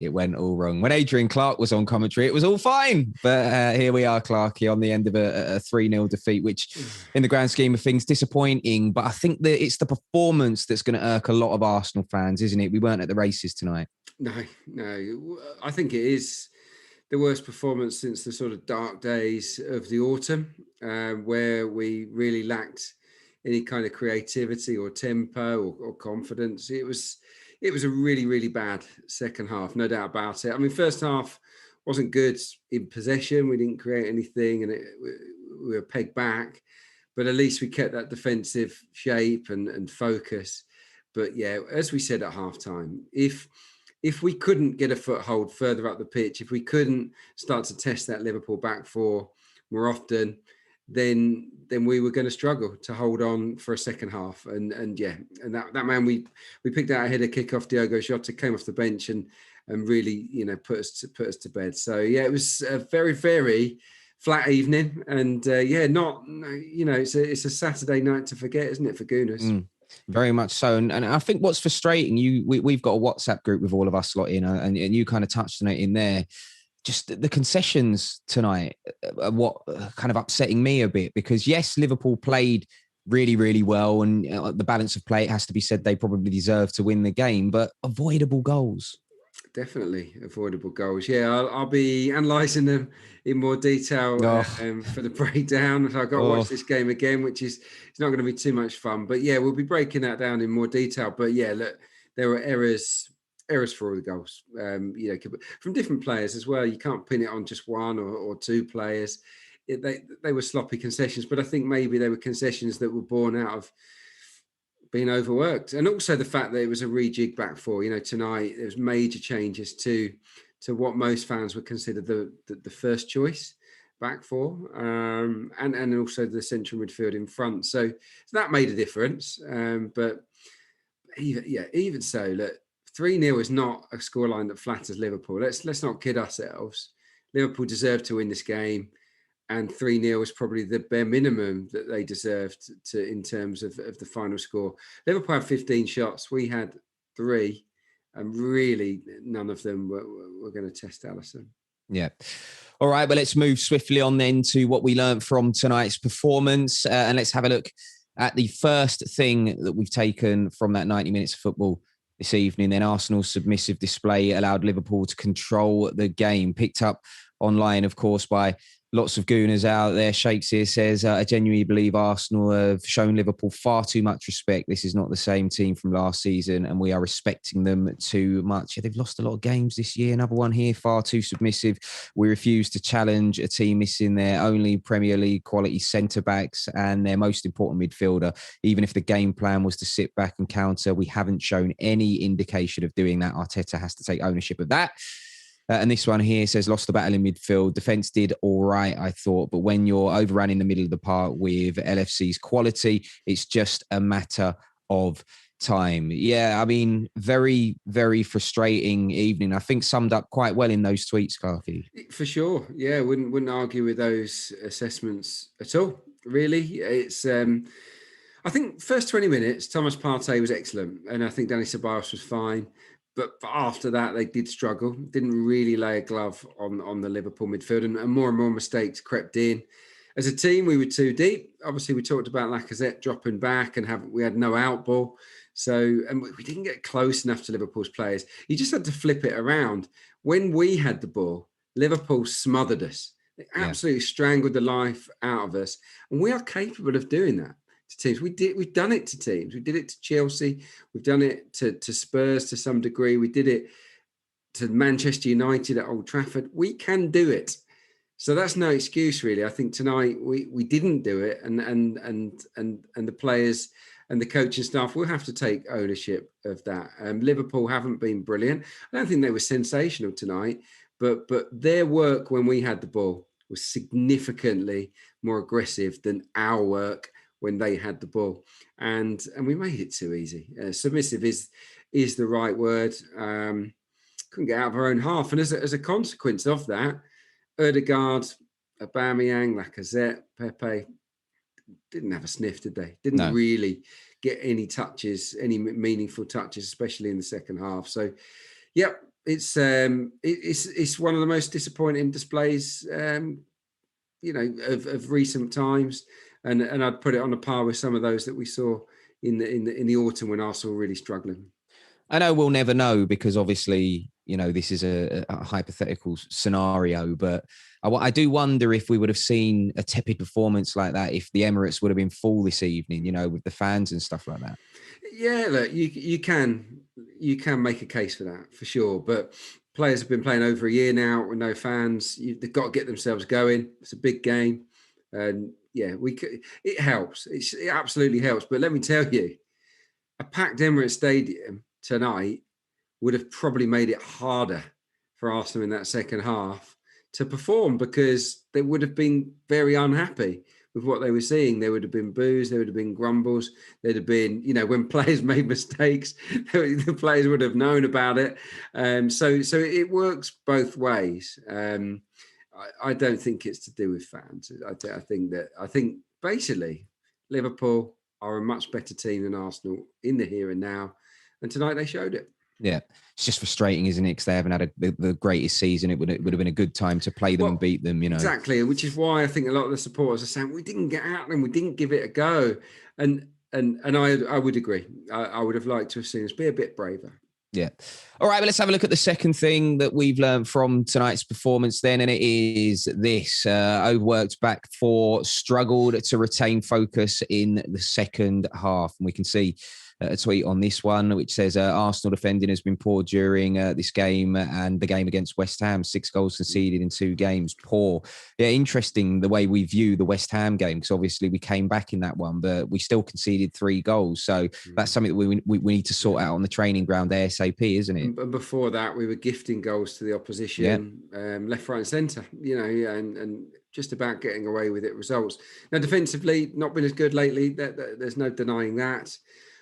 it went all wrong. When Adrian Clark was on commentary, it was all fine. But here we are, Clarky, on the end of a 3-0 defeat, which in the grand scheme of things, disappointing. But I think that it's the performance that's going to irk a lot of Arsenal fans, isn't it? We weren't at the races tonight. No. I think it is the worst performance since the sort of dark days of the autumn, where we really lacked any kind of creativity or tempo or confidence. It was a really, really bad second half, no doubt about it. I mean, first half wasn't good in possession. We didn't create anything and we were pegged back, but at least we kept that defensive shape and focus. But yeah, as we said at halftime, if we couldn't get a foothold further up the pitch, if we couldn't start to test that Liverpool back four more often, then we were going to struggle to hold on for a second half. And that man we picked out ahead of kickoff, Diogo Jota, came off the bench and really, put us to bed. So yeah, it was a very, very flat evening, and it's a Saturday night to forget, isn't it, for Gooners? Very much so. And I think what's frustrating, we've got a WhatsApp group with all of us lot in, and you kind of touched on it in there. Just the concessions tonight are what kind of upsetting me a bit, because yes, Liverpool played really, really well, and the balance of play, it has to be said, they probably deserve to win the game, but avoidable goals. Definitely avoidable goals. Yeah, I'll be analysing them in more detail for the breakdown. So I've got to watch this game again, which is it's not going to be too much fun. But yeah, we'll be breaking that down in more detail. But yeah, look, there were errors for all the goals. From different players as well. You can't pin it on just one or two players. They were sloppy concessions, but I think maybe they were concessions that were born out of being overworked, and also the fact that it was a rejig back four. Tonight there was major changes to what most fans would consider the first choice back four, and also the central midfield in front. So that made a difference. But even so, look, 3-0 is not a scoreline that flatters Liverpool. Let's not kid ourselves. Liverpool deserved to win this game, and 3-0 is probably the bare minimum that they deserved to in terms of the final score. Liverpool had 15 shots. We had 3, and really none of them were going to test Alisson. Yeah. All right, but let's move swiftly on then to what we learned from tonight's performance, and let's have a look at the first thing that we've taken from that 90 minutes of football this evening. Then Arsenal's submissive display allowed Liverpool to control the game, picked up online, of course, by lots of gooners out there. Shakes here says, I genuinely believe Arsenal have shown Liverpool far too much respect. This is not the same team from last season, and we are respecting them too much. Yeah, they've lost a lot of games this year. Another one here, far too submissive. We refuse to challenge a team missing their only Premier League quality centre-backs and their most important midfielder. Even if the game plan was to sit back and counter, we haven't shown any indication of doing that. Arteta has to take ownership of that. And this one here says, lost the battle in midfield. Defence did all right, I thought. But when you're overrun in the middle of the park with LFC's quality, it's just a matter of time. Yeah, I mean, very, very frustrating evening. I think summed up quite well in those tweets, Clarky. For sure. Yeah, wouldn't argue with those assessments at all, really. It's I think first 20 minutes, Thomas Partey was excellent. And I think Danny Ceballos was fine. But after that, they did struggle. Didn't really lay a glove on the Liverpool midfield, and more mistakes crept in. As a team, we were too deep. Obviously, we talked about Lacazette dropping back, and we had no out ball. So, and we didn't get close enough to Liverpool's players. You just had to flip it around. When we had the ball, Liverpool smothered us. They absolutely strangled the life out of us, and we are capable of doing that to teams. We've done it to teams. We did it to Chelsea. We've done it to Spurs to some degree. We did it to Manchester United at Old Trafford. We can do it. So that's no excuse, really. I think tonight we didn't do it, and the players and the coaching staff will have to take ownership of that. Liverpool haven't been brilliant. I don't think they were sensational tonight, but their work when we had the ball was significantly more aggressive than our work when they had the ball, and we made it too easy. Submissive is the right word. Couldn't get out of our own half, and as a consequence of that, Odegaard, Aubameyang, Lacazette, Pepe didn't have a sniff, did they? Didn't really get any touches, any meaningful touches, especially in the second half. So, yep, It's one of the most disappointing displays, of recent times, and I'd put it on a par with some of those that we saw in the autumn when Arsenal were really struggling. I know we'll never know because obviously, this is a hypothetical scenario, but I do wonder if we would have seen a tepid performance like that if the Emirates would have been full this evening, with the fans and stuff like that. Yeah, look, you can make a case for that for sure, but players have been playing over a year now with no fans. They've got to get themselves going. It's a big game, and yeah, it helps. It absolutely helps. But let me tell you, a packed Emirates Stadium tonight would have probably made it harder for Arsenal in that second half to perform because they would have been very unhappy with what they were seeing. There would have been boos, there would have been grumbles, there'd have been, when players made mistakes, the players would have known about it. So it works both ways. I don't think it's to do with fans. I think basically Liverpool are a much better team than Arsenal in the here and now. And tonight they showed it. Yeah, it's just frustrating, isn't it? Because they haven't had the greatest season. It would have been a good time to play them and beat them, Exactly, which is why I think a lot of the supporters are saying we didn't get at them, we didn't give it a go, and I would agree. I would have liked to have seen us be a bit braver. Yeah. All right, but let's have a look at the second thing that we've learned from tonight's performance then, and it is this. Overworked back four, struggled to retain focus in the second half. And we can see a tweet on this one, which says Arsenal defending has been poor during this game and the game against West Ham. 6 goals conceded in 2 games. Poor. Yeah, interesting the way we view the West Ham game, because obviously we came back in that one, but we still conceded 3 goals. So that's something that we need to sort out on the training ground ASAP, isn't it? And before that, we were gifting goals to the opposition, left, right and centre, and just about getting away with it results. Now, defensively, not been as good lately. There's no denying that.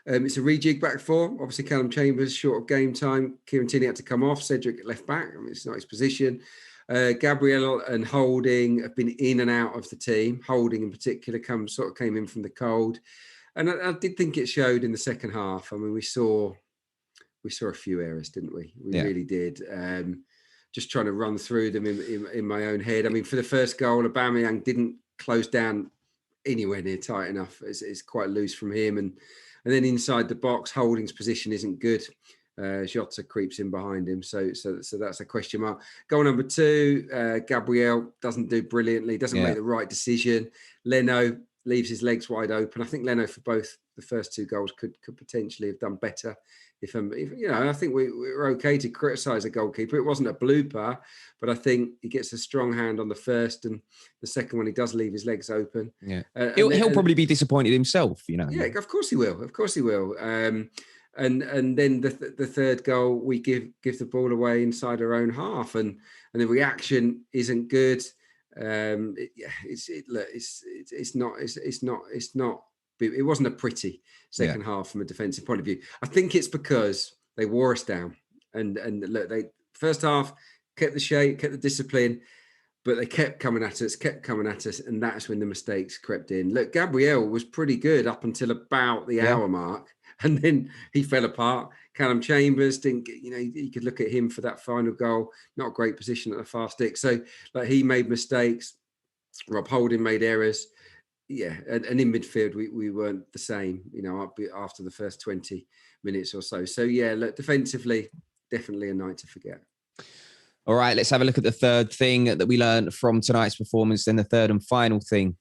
It's a rejig back four. Obviously, Callum Chambers, short of game time. Kieran Tierney had to come off. Cedric left back. It's not his position. Gabriel and Holding have been in and out of the team. Holding in particular came in from the cold. And I did think it showed in the second half. I mean, we saw a few errors, didn't we? We really did. Just trying to run through them in my own head. I mean, for the first goal, Aubameyang didn't close down anywhere near tight enough. It's quite loose from him. And then inside the box, Holding's position isn't good. Jota creeps in behind him. So that's a question mark. Goal number 2, Gabriel doesn't do brilliantly, doesn't make the right decision. Leno leaves his legs wide open. I think Leno for both the first 2 goals could potentially have done better. If I think we're okay to criticise a goalkeeper. It wasn't a blooper, but I think he gets a strong hand on the first, and the second one he does leave his legs open. Yeah, he'll probably be disappointed himself. Yeah, of course he will. Of course he will. And then the third goal, we give the ball away inside our own half, and the reaction isn't good. It wasn't a pretty second half from a defensive point of view. I think it's because they wore us down, and look, they first half kept the shape, kept the discipline, but they kept coming at us, and that's when the mistakes crept in. Look, Gabriel was pretty good up until about the hour mark, and then he fell apart. Callum Chambers didn't, you could look at him for that final goal. Not a great position at the far stick, so he made mistakes. Rob Holding made errors. Yeah, and in midfield, we weren't the same, after the first 20 minutes or so. So, yeah, look, defensively, definitely a night to forget. All right, let's have a look at the third thing that we learned from tonight's performance. Then the third and final thing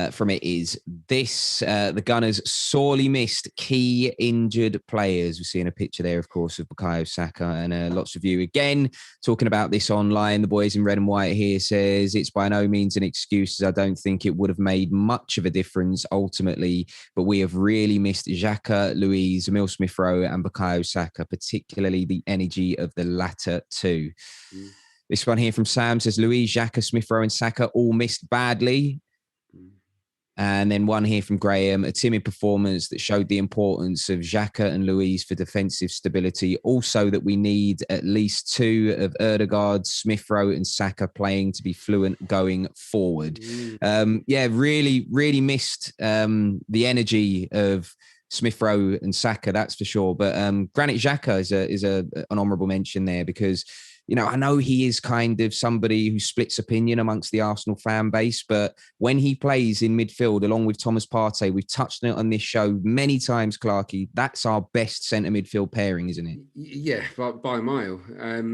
from it is this. The Gunners sorely missed key injured players. We're seeing a picture there, of course, of Bukayo Saka, and lots of you again talking about this online. The boys in red and white here says it's by no means an excuse. I don't think it would have made much of a difference ultimately, but we have really missed Xhaka, Luiz, Emil Smith-Rowe and Bukayo Saka, particularly the energy of the latter two. This one here from Sam says Luiz, Xhaka, Smith-Rowe and Saka all missed badly. And then one here from Graham, a timid performance that showed the importance of Xhaka and Luiz for defensive stability. Also that we need at least 2 of Ødegaard, Smith-Rowe and Saka playing to be fluent going forward. Really, really missed the energy of Smith Rowe and Saka, that's for sure. But Granit Xhaka is an honourable mention there because, you know, I know he is kind of somebody who splits opinion amongst the Arsenal fan base, but when he plays in midfield along with Thomas Partey, we've touched on it on this show many times, Clarkey, that's our best centre midfield pairing, isn't it? Yeah, by a mile.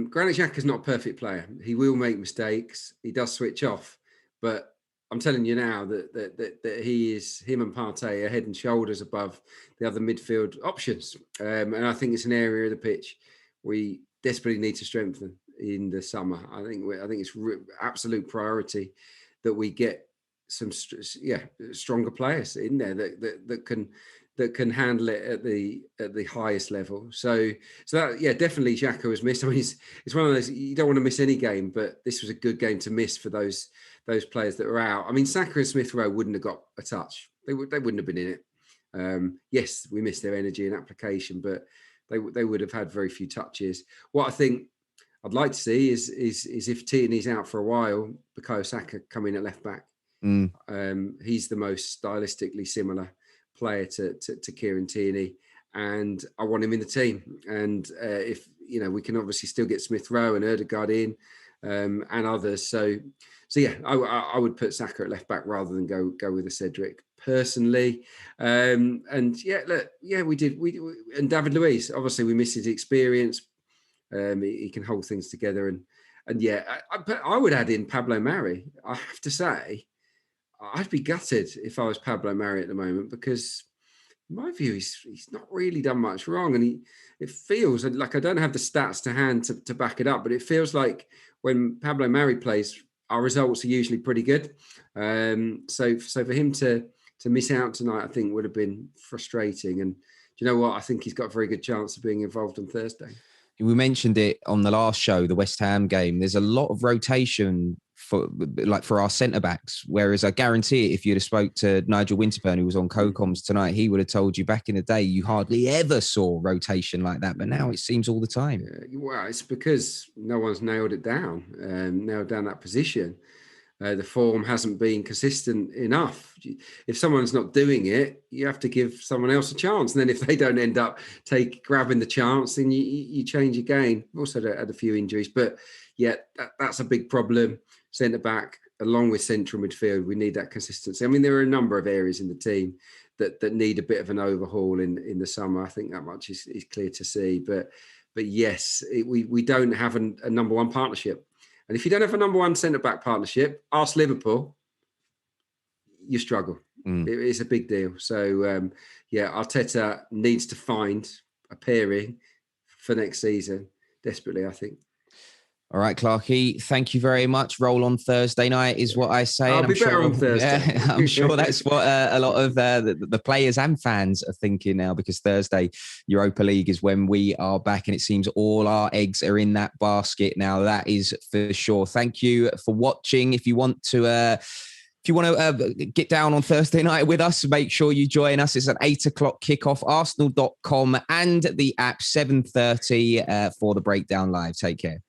Granit Xhaka is not a perfect player. He will make mistakes. He does switch off, but I'm telling you now that him and Partey are head and shoulders above the other midfield options. And I think it's an area of the pitch we desperately need to strengthen in the summer. I think it's absolute priority that we get some stronger players in there that can handle it at the highest level. So that, definitely Xhaka was missed. I mean, it's one of those, you don't want to miss any game, but this was a good game to miss for those players that were out. I mean, Saka and Smith Rowe wouldn't have got a touch. They wouldn't have been in it. Yes, we missed their energy and application, but they would have had very few touches. What I think I'd like to see is if Tierney's out for a while, Bukayo Saka come in at left back. He's the most stylistically similar player to Kieran Tierney, and I want him in the team. And if we can obviously still get Smith Rowe and Ødegaard in and others. So yeah, I would put Saka at left back rather than go with a Cedric personally. We did. And David Luiz, obviously we missed his experience. He can hold things together, and I would add in Pablo Mari. I have to say, I'd be gutted if I was Pablo Mari at the moment, because in my view, he's not really done much wrong. And it feels like, I don't have the stats to hand to back it up, but it feels like when Pablo Mari plays, our results are usually pretty good. So for him to miss out tonight, I think would have been frustrating. And do you know what? I think he's got a very good chance of being involved on Thursday. We mentioned it on the last show, the West Ham game. There's a lot of rotation for our centre backs. Whereas I guarantee it, if you'd have spoke to Nigel Winterburn, who was on co-coms tonight, he would have told you back in the day you hardly ever saw rotation like that. But now it seems all the time. Well, it's because no one's nailed down that position. The form hasn't been consistent enough. If someone's not doing it, you have to give someone else a chance. And then if they don't end up grabbing the chance, then you change again. We've also had a few injuries, but that's a big problem. Centre back, along with central midfield, we need that consistency. I mean, there are a number of areas in the team that need a bit of an overhaul in the summer. I think that much is clear to see. But yes, we don't have a number one partnership. And if you don't have a number one centre-back partnership, ask Liverpool, you struggle. It's a big deal. So, Arteta needs to find a pairing for next season, desperately, I think. All right, Clarkey, thank you very much. Roll on Thursday night is what I say. I'll be better on Thursday. Yeah, I'm sure that's what a lot of the players and fans are thinking now, because Thursday, Europa League, is when we are back, and it seems all our eggs are in that basket now. That is for sure. Thank you for watching. If you want to get down on Thursday night with us, make sure you join us. It's an 8:00 kickoff, arsenal.com and the app, 7:30 for the breakdown live. Take care.